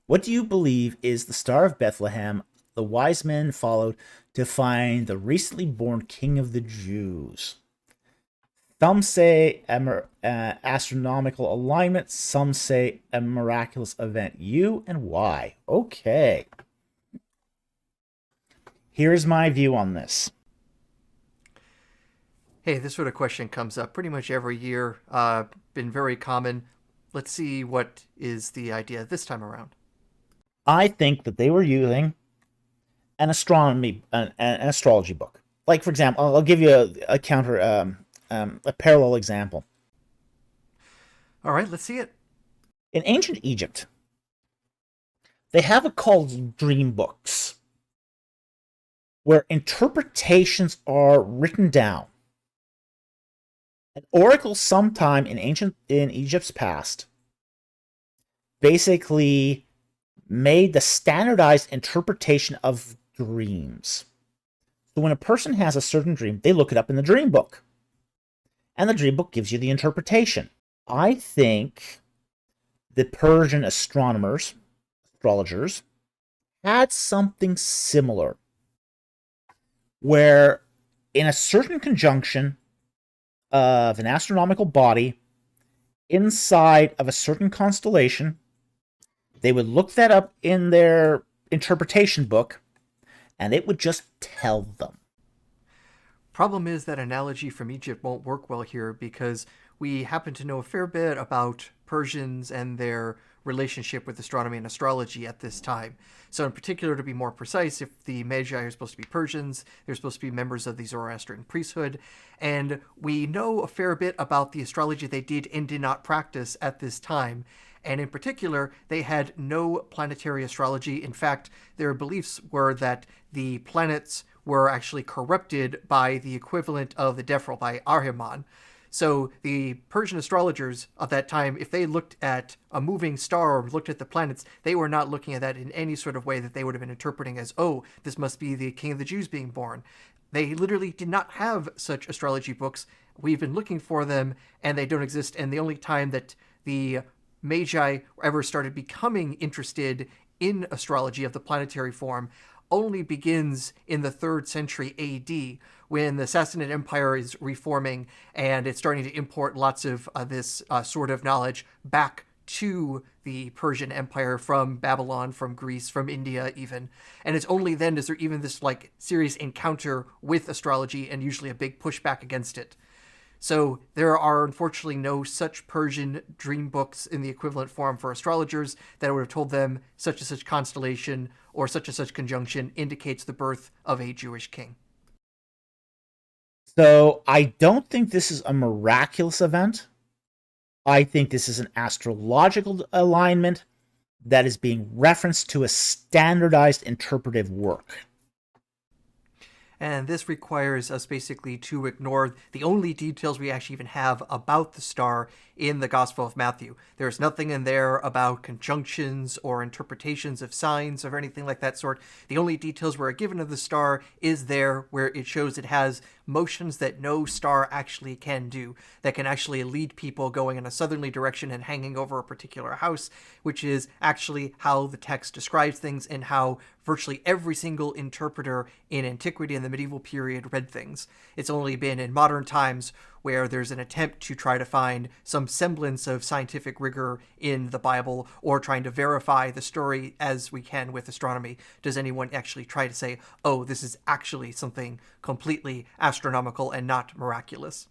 What do you believe is the Star of Bethlehem the wise men followed to find the recently born King of the Jews? Some say astronomical alignment, some say a miraculous event. You and why? Okay. Here's my view on this. Hey, this sort of question comes up pretty much every year. Been very common. Let's see what is the idea this time around. I think that they were using an astrology book. Like, for example, I'll give you a counter, a parallel example. All right, let's see it. In ancient Egypt, they have it called dream books, where interpretations are written down. An oracle, sometime in Egypt's past, basically made the standardized interpretation of dreams. So when a person has a certain dream, they look it up in the dream book, and the dream book gives you the interpretation. I think the Persian astrologers, had something similar, where in a certain conjunction of an astronomical body inside of a certain constellation, they would look that up in their interpretation book, and it would just tell them. Problem is that analogy from Egypt won't work well here because we happen to know a fair bit about Persians and their relationship with astronomy and astrology at this time. So, in particular, to be more precise, if the Magi are supposed to be Persians, they're supposed to be members of the Zoroastrian priesthood, and we know a fair bit about the astrology they did and did not practice at this time. And in particular, they had no planetary astrology. In fact, their beliefs were that the planets were actually corrupted by the equivalent of the Defral, by Ahriman. So the Persian astrologers of that time, if they looked at a moving star or looked at the planets, they were not looking at that in any sort of way that they would have been interpreting as, oh, this must be the King of the Jews being born. They literally did not have such astrology books. We've been looking for them, and they don't exist. And the only time that the Magi ever started becoming interested in astrology of the planetary form only begins in the 3rd century AD, when the Sassanid Empire is reforming and it's starting to import lots of this sort of knowledge back to the Persian Empire from Babylon, from Greece, from India even. And it's only then is there even this like serious encounter with astrology and usually a big pushback against it. So there are unfortunately no such Persian dream books in the equivalent form for astrologers that would have told them such and such constellation or such and such conjunction indicates the birth of a Jewish king. So I don't think this is a miraculous event. I think this is an astrological alignment that is being referenced to a standardized interpretive work. And this requires us basically to ignore the only details we actually even have about the star in the Gospel of Matthew. There's nothing in there about conjunctions or interpretations of signs or anything like that sort. The only details we're given of the star is there where it shows it has motions that no star actually can do, that can actually lead people going in a southerly direction and hanging over a particular house, which is actually how the text describes things and how virtually every single interpreter in antiquity and the medieval period read things. It's only been in modern times where there's an attempt to try to find some semblance of scientific rigor in the Bible or trying to verify the story as we can with astronomy. Does anyone actually try to say, oh, this is actually something completely astronomical and not miraculous?